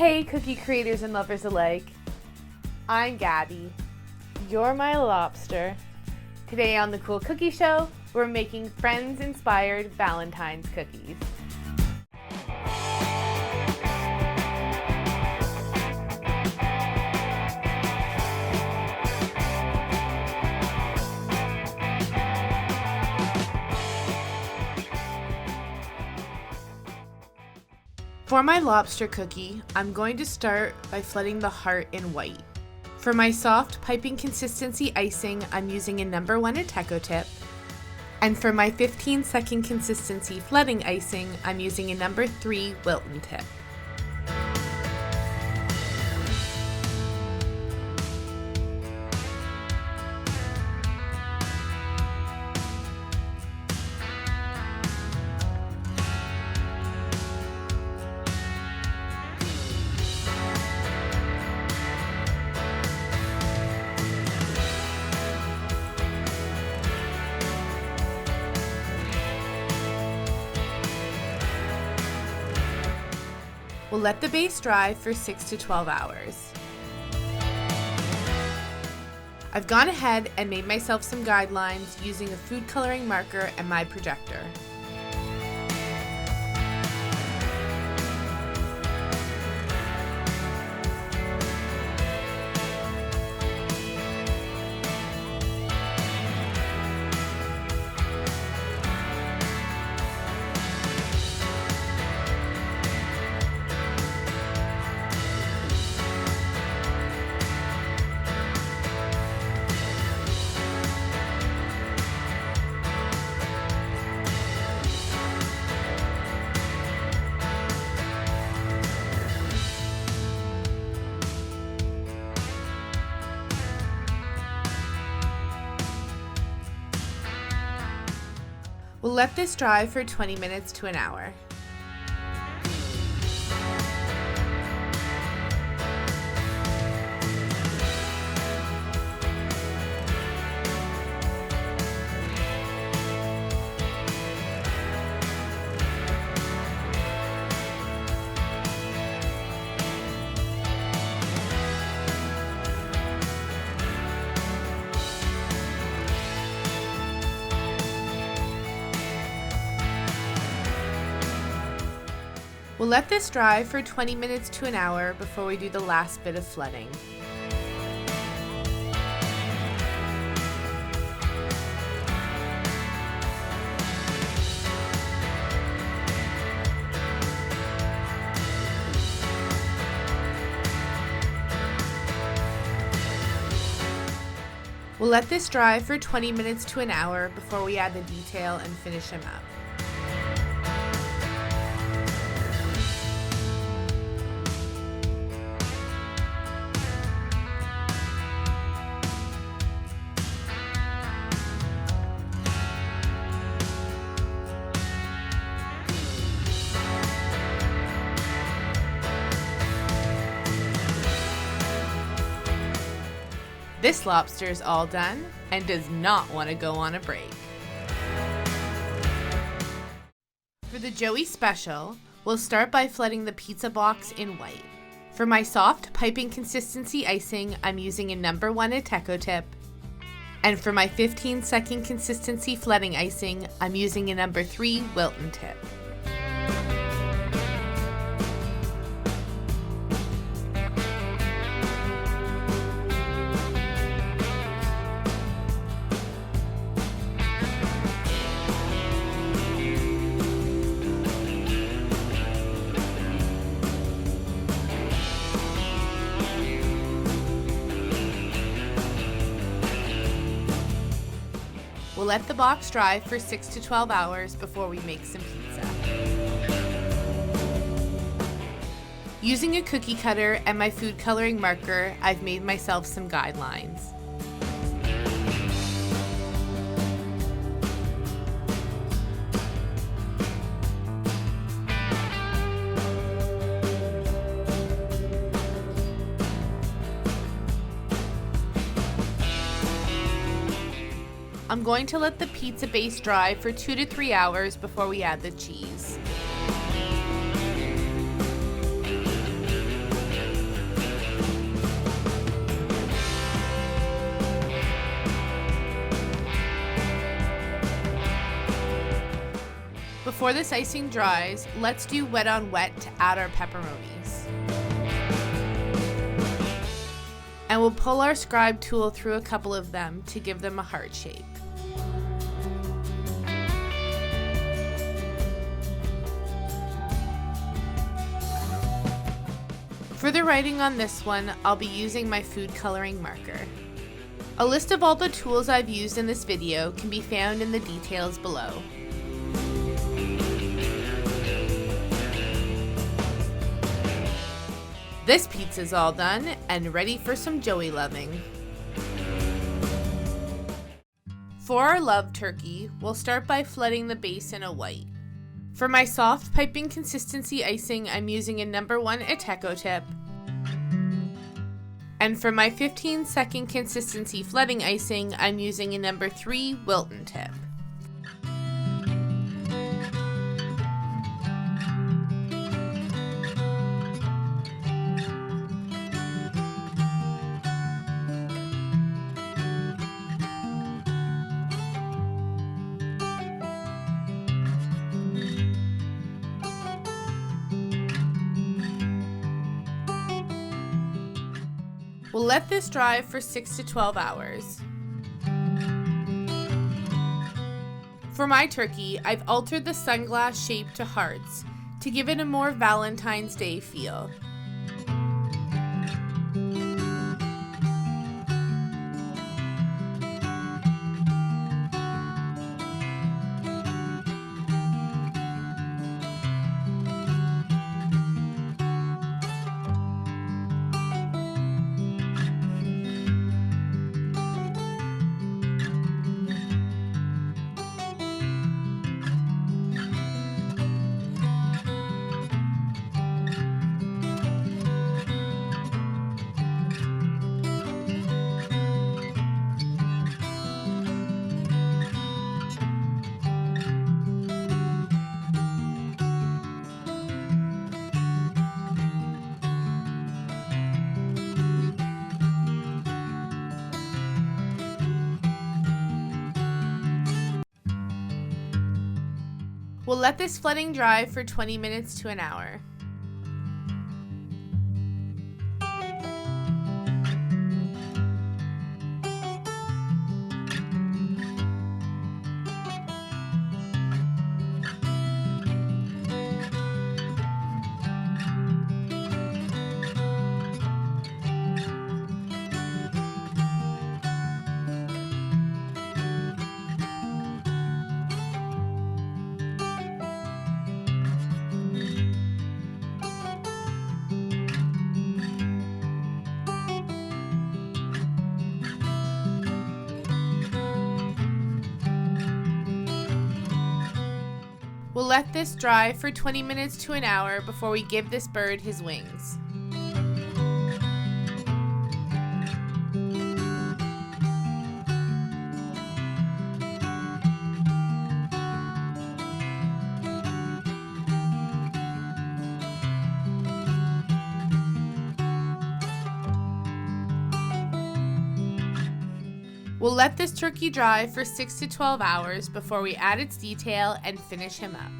Hey cookie creators and lovers alike, I'm Gabby, you're my lobster. Today on the Cool Cookie Show, we're making Friends-inspired Valentine's cookies. For my lobster cookie, I'm going to start by flooding the heart in white. For my soft piping consistency icing, I'm using a No. 1 Ateco tip. And for my 15-second consistency flooding icing, I'm using a No. 3 Wilton tip. We'll let the base dry for 6 to 12 hours. I've gone ahead and made myself some guidelines using a food coloring marker and my projector. We'll let this dry for 20 minutes to an hour. We'll let this dry for 20 minutes to an hour before we do the last bit of flooding. We'll let this dry for 20 minutes to an hour before we add the detail and finish them up. This lobster's all done and does not want to go on a break. For the Joey special, we'll start by flooding the pizza box in white. For my soft piping consistency icing, I'm using a No. 1 Ateco tip. And for my 15-second consistency flooding icing, I'm using a No. 3 Wilton tip. We'll let the box dry for 6 to 12 hours before we make some pizza. Using a cookie cutter and my food coloring marker, I've made myself some guidelines. I'm going to let the pizza base dry for 2 to 3 hours before we add the cheese. Before this icing dries, let's do wet on wet to add our pepperonis. And we'll pull our Scribe tool through a couple of them to give them a heart shape. For the writing on this one, I'll be using my food coloring marker. A list of all the tools I've used in this video can be found in the details below. This pizza's all done and ready for some Joey loving. For our love turkey, we'll start by flooding the base in a white. For my soft piping consistency icing, I'm using a No. 1 Ateco tip. And for my 15-second consistency flooding icing, I'm using a No. 3 Wilton tip. We'll let this dry for 6 to 12 hours. For my turkey, I've altered the sunglass shape to hearts to give it a more Valentine's Day feel. We'll let this flooding dry for 20 minutes to an hour. We'll let this dry for 20 minutes to an hour before we give this bird his wings. We'll let this turkey dry for 6 to 12 hours before we add its detail and finish him up.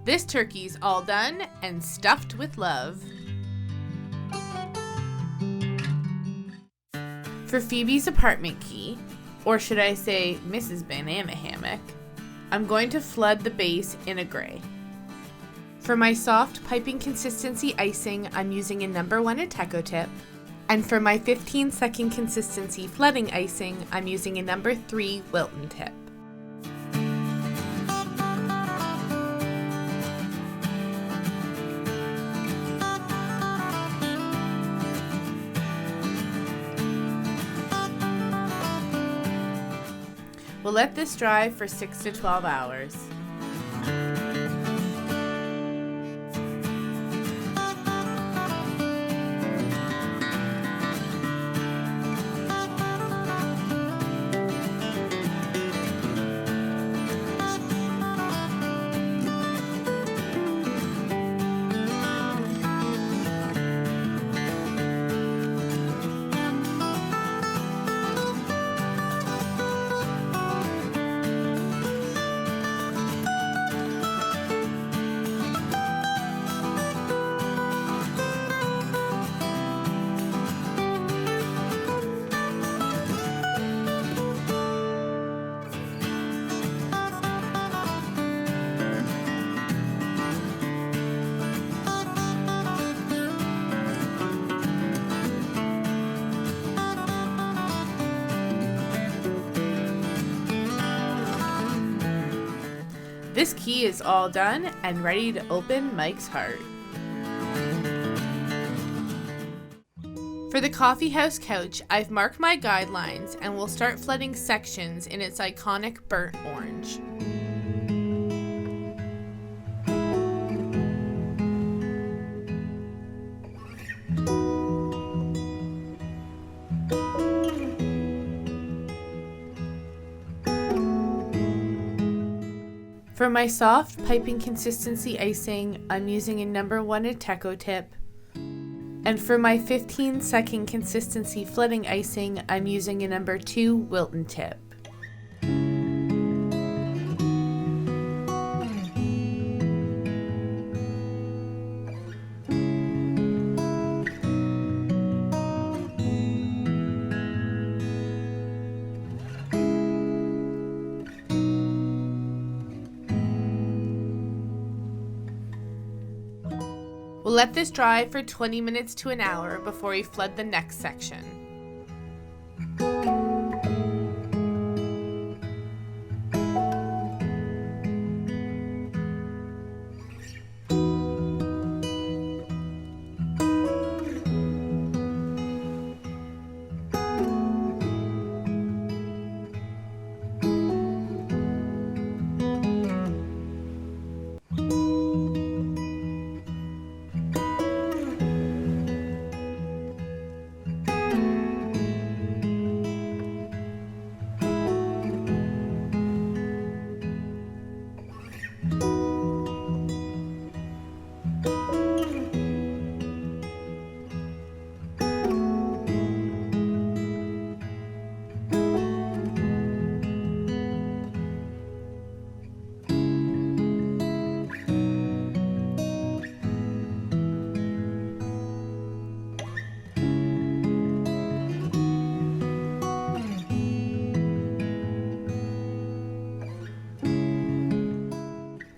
This turkey's all done and stuffed with love. For Phoebe's apartment key, or should I say Mrs. Banana Hammock, I'm going to flood the base in a gray. For my soft piping consistency icing, I'm using a number 1 Ateco tip. And for my 15-second consistency flooding icing, I'm using a number 3 Wilton tip. We'll let this dry for 6 to 12 hours. This key is all done and ready to open Mike's heart. For the coffee house couch, I've marked my guidelines and will start flooding sections in its iconic burnt orange. For my soft piping consistency icing, I'm using a number 1 Ateco tip. And for my 15-second consistency flooding icing, I'm using a number 2 Wilton tip. We'll let this dry for 20 minutes to an hour before we flood the next section.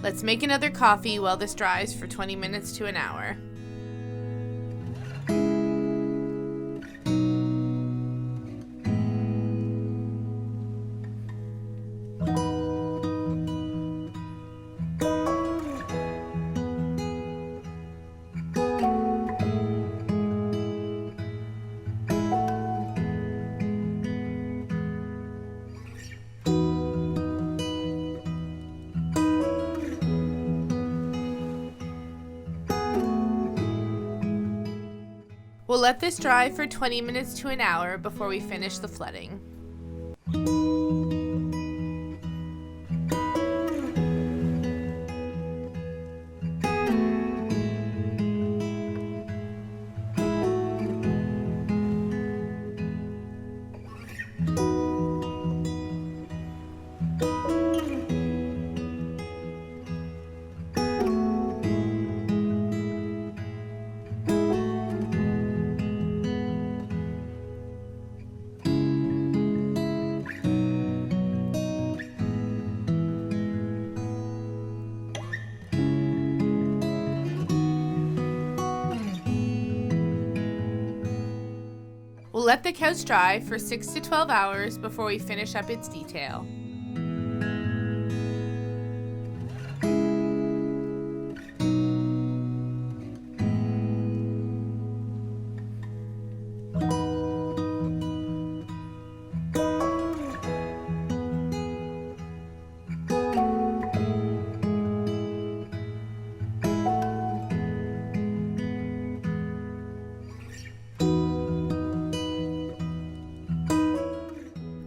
Let's make another coffee while this dries for 20 minutes to an hour. We'll let this dry for 20 minutes to an hour before we finish the flooding. We'll let the couch dry for 6 to 12 hours before we finish up its detail.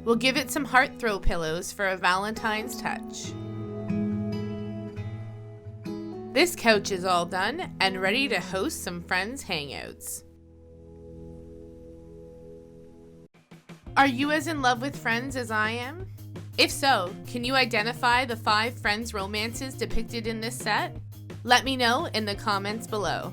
We'll give it some heart throw pillows for a Valentine's touch. This couch is all done and ready to host some friends' hangouts. Are you as in love with Friends as I am? If so, can you identify the 5 Friends romances depicted in this set? Let me know in the comments below.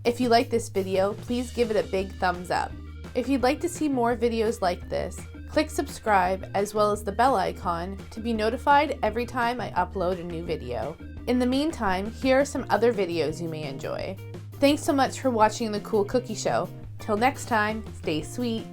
If you like this video, please give it a big thumbs up. If you'd like to see more videos like this, click subscribe as well as the bell icon to be notified every time I upload a new video. In the meantime, here are some other videos you may enjoy. Thanks so much for watching the Cool Cookie Show. Till next time, stay sweet.